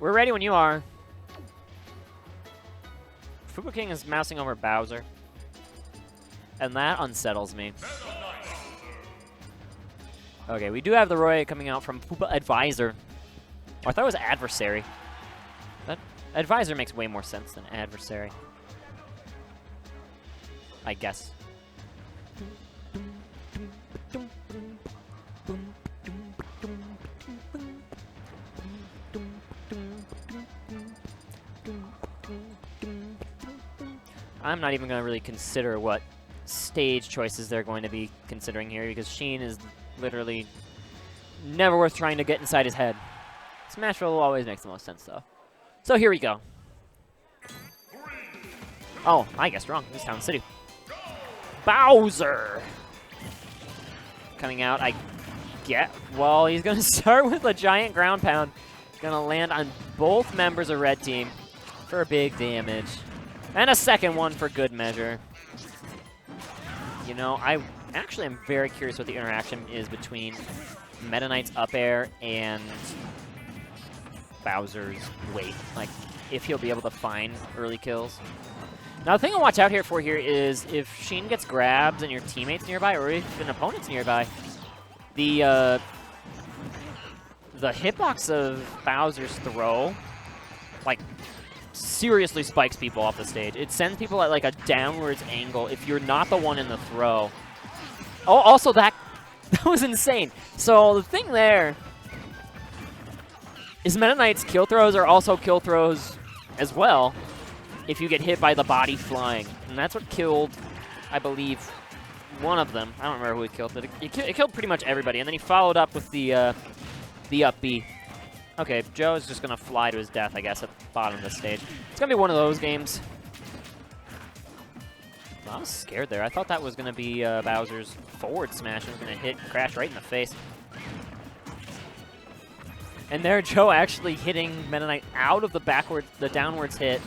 We're ready when you are. Fubu King is mousing over Bowser. And that unsettles me. Okay, we do have the Roy coming out from Fuba Advisor. Oh, I thought it was Adversary. That Advisor makes way more sense than Adversary. I guess. I'm not even going to really consider what stage choices they're going to be considering here because Sheen is literally never worth trying to get inside his head. Smashville always makes the most sense, though. So here we go. Oh, I guessed wrong. This is Town City. Bowser! Coming out, I get... Well, he's going to start with a giant ground pound. He's going to land on both members of Red Team for big damage. And a second one for good measure. You know, I actually am very curious what the interaction is between Meta Knight's up air and Bowser's weight. Like, if he'll be able to find early kills. Now, the thing to watch out here for here is if Sheen gets grabs and your teammates nearby, or if an opponent's nearby, the hitbox of Bowser's throw, like, seriously spikes people off the stage. It sends people at like a downwards angle if you're not the one in the throw. Oh, also that was insane. So the thing there is Meta Knight's kill throws are also kill throws as well if you get hit by the body flying. And that's what killed, I believe, one of them. I don't remember who he killed, but it killed pretty much everybody. And then he followed up with the up B. Okay, Joe is just going to fly to his death, I guess, at the bottom of the stage. It's going to be one of those games. Well, I was scared there. I thought that was going to be Bowser's forward smash. It was going to hit Crash right in the face. And there, Joe actually hitting Meta Knight out of the downwards hit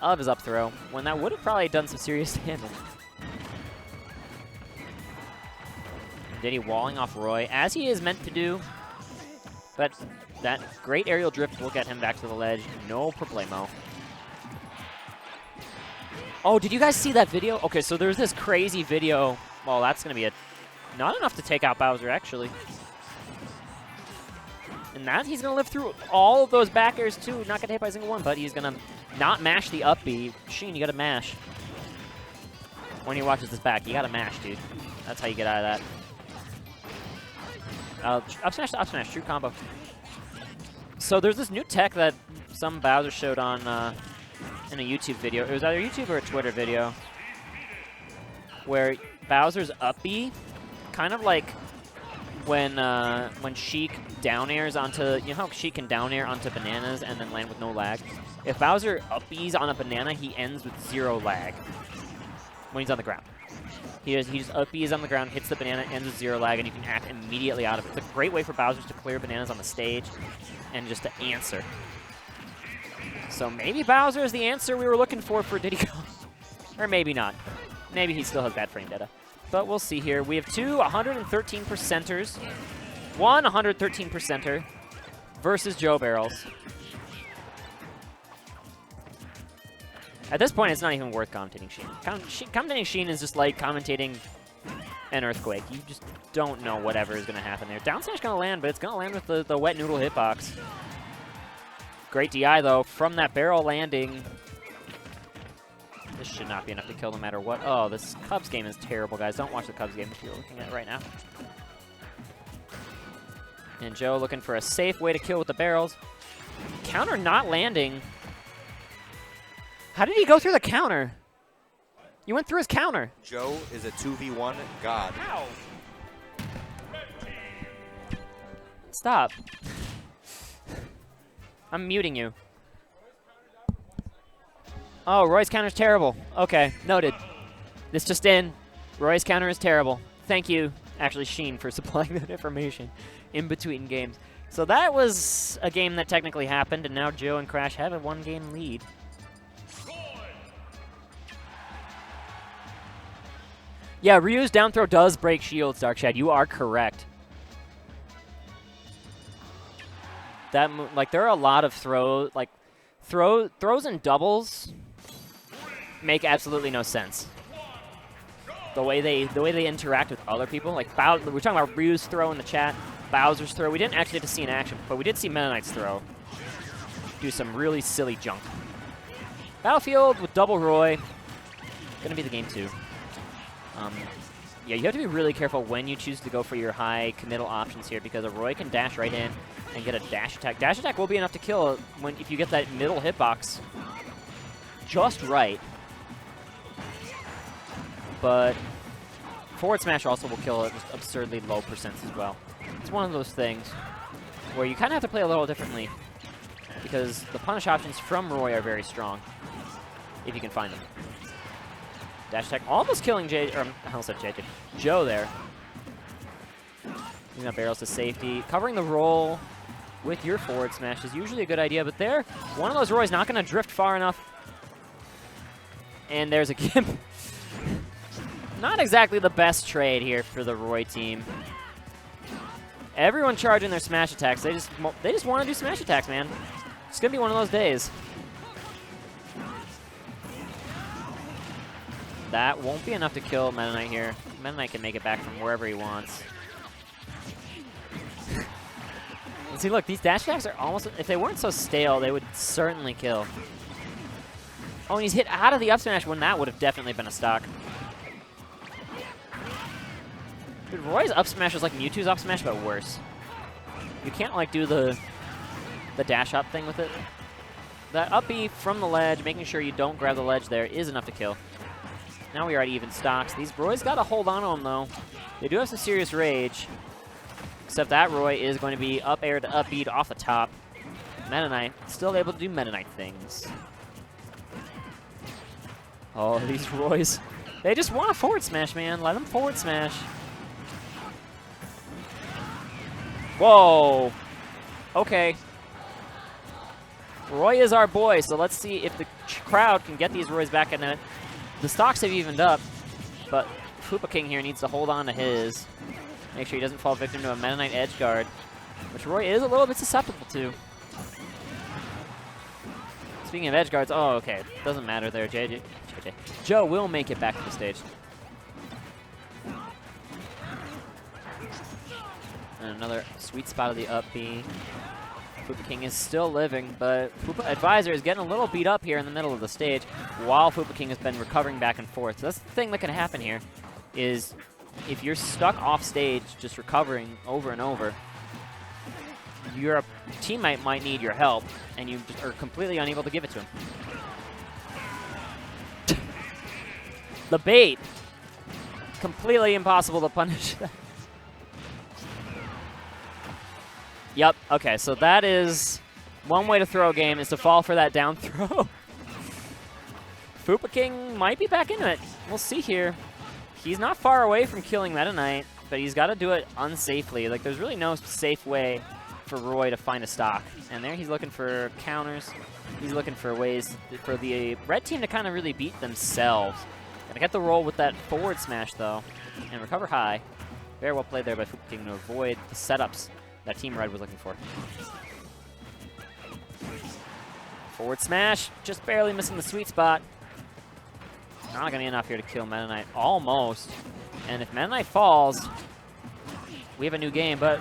of his up throw, when that would have probably done some serious damage. Diddy walling off Roy, as he is meant to do. But that great aerial drift will get him back to the ledge. No problemo. Oh, did you guys see that video? Okay, so there's this crazy video. Well, that's going to be not enough to take out Bowser, actually. And that he's going to live through all of those back airs, too. Not get hit by a single one, but he's going to not mash the up B. Sheen, you got to mash. When he watches this back, you got to mash, dude. That's how you get out of that. Up smash to up smash, true combo. So there's this new tech that some Bowser showed on in a YouTube video. It was either YouTube or a Twitter video, where Bowser's up B, kind of like when Sheik down airs onto, you know how Sheik can down air onto bananas and then land with no lag. If Bowser up B's on a banana, he ends with 0 lag when he's on the ground. He just up B's on the ground, hits the banana, ends with 0 lag, and you can act immediately out of it. It's a great way for Bowser to clear bananas on the stage and just to answer. So maybe Bowser is the answer we were looking for Diddy Kong. Or maybe not. Maybe he still has bad frame data. But we'll see here. We have two 113%ers. One 113%er versus Joe Barrels. At this point, it's not even worth commentating Sheen. Commentating Sheen is just like commentating an earthquake. You just don't know whatever is going to happen there. Down smash going to land, but it's going to land with the wet noodle hitbox. Great DI, though, from that barrel landing. This should not be enough to kill no matter what. Oh, this Cubs game is terrible, guys. Don't watch the Cubs game if you're looking at it right now. And Joe looking for a safe way to kill with the barrels. Counter not landing. How did he go through the counter? You went through his counter. Joe is a 2v1 god. Ow. Stop. I'm muting you. Oh, Roy's counter's terrible. Okay, noted. This just in. Roy's counter is terrible. Thank you, actually, Sheen, for supplying that information in between games. So that was a game that technically happened, and now Joe and Crash have a one-game lead. Yeah, Ryu's down throw does break shields, Darkshad. You are correct. like there are a lot of throws and doubles make absolutely no sense. The way they interact with other people, like we're talking about Ryu's throw in the chat, Bowser's throw. We didn't actually get to see in action, but we did see Meta Knight's throw do some really silly junk. Battlefield with double Roy, gonna be the game too. Yeah, you have to be really careful when you choose to go for your high committal options here, because a Roy can dash right in and get a dash attack. Dash attack will be enough to kill if you get that middle hitbox just right. But forward smash also will kill at just absurdly low percents as well. It's one of those things where you kind of have to play a little differently, because the punish options from Roy are very strong, if you can find them. Dash attack almost killing I almost said JJ. Joe there. Using that barrels to safety. Covering the roll with your forward smash is usually a good idea, but there, one of those Roy's not going to drift far enough. And there's a Gimp. Not exactly the best trade here for the Roy team. Everyone charging their smash attacks. They just want to do smash attacks, man. It's gonna be one of those days. That won't be enough to kill Meta Knight here. Meta Knight can make it back from wherever he wants. And see, look, these dash attacks are almost, if they weren't so stale, they would certainly kill. Oh, and he's hit out of the up smash when that would have definitely been a stock. Dude, Roy's up smash is like Mewtwo's up smash, but worse. You can't like do the dash up thing with it. That up B from the ledge, making sure you don't grab the ledge there, is enough to kill. Now we are at even stocks. These Roy's got to hold on to them though. They do have some serious rage. Except that Roy is going to be up air to up B off the top. Meta Knight still able to do Meta Knight things. Oh, these Roy's. They just want a forward smash, man. Let them forward smash. Whoa. Okay. Roy is our boy, so let's see if the crowd can get these Roys back in it. The stocks have evened up, but Koopa King here needs to hold on to his. Make sure he doesn't fall victim to a Meta Knight edge guard, which Roy is a little bit susceptible to. Speaking of edge guards, oh, okay. Doesn't matter there, JJ. Joe will make it back to the stage. And another sweet spot of the up B. Koopa King is still living, but Koopa Advisor is getting a little beat up here in the middle of the stage, while Koopa King has been recovering back and forth. So that's the thing that can happen here, is if you're stuck off stage just recovering over and over, your teammate might need your help, and you just are completely unable to give it to him. The bait. Completely impossible to punish that. Yep, okay, so that is one way to throw a game, is to fall for that down throw. Koopa King might be back into it. We'll see here. He's not far away from killing Meta Knight, but he's got to do it unsafely. Like, there's really no safe way for Roy to find a stock. And there he's looking for counters. He's looking for ways for the red team to kind of really beat themselves. Gonna get the roll with that forward smash, though, and recover high. Very well played there by Koopa King to avoid the setups that Team Red was looking for. Forward smash, just barely missing the sweet spot. Not gonna be enough here to kill Meta Knight, almost. And if Meta Knight falls, we have a new game, but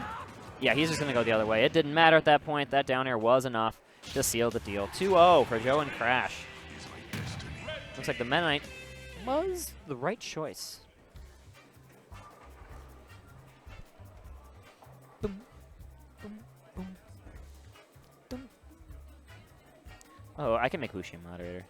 yeah, he's just gonna go the other way. It didn't matter at that point, that down air was enough to seal the deal. 2-0 for Joe and Crash. Looks like the Meta Knight was the right choice. Oh, I can make Wuxi a moderator.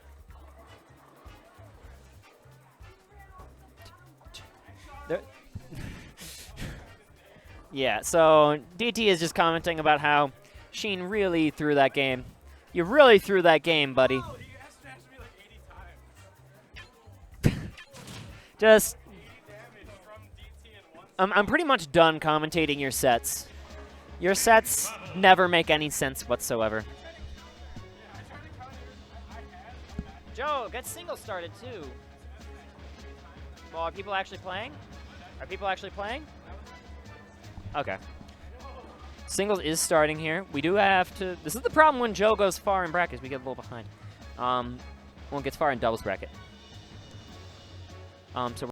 Yeah, so DT is just commenting about how Sheen really threw that game. You really threw that game, buddy. Oh, you smashed me like 80 times. Just, 80 damage from DT in one I'm pretty much done commentating your sets. Your sets never make any sense whatsoever. Joe, get singles started too. Well, are people actually playing? Are people actually playing? Okay. Singles is starting here. We do have to. This is the problem when Joe goes far in brackets. We get a little behind. When it gets far in doubles bracket. So.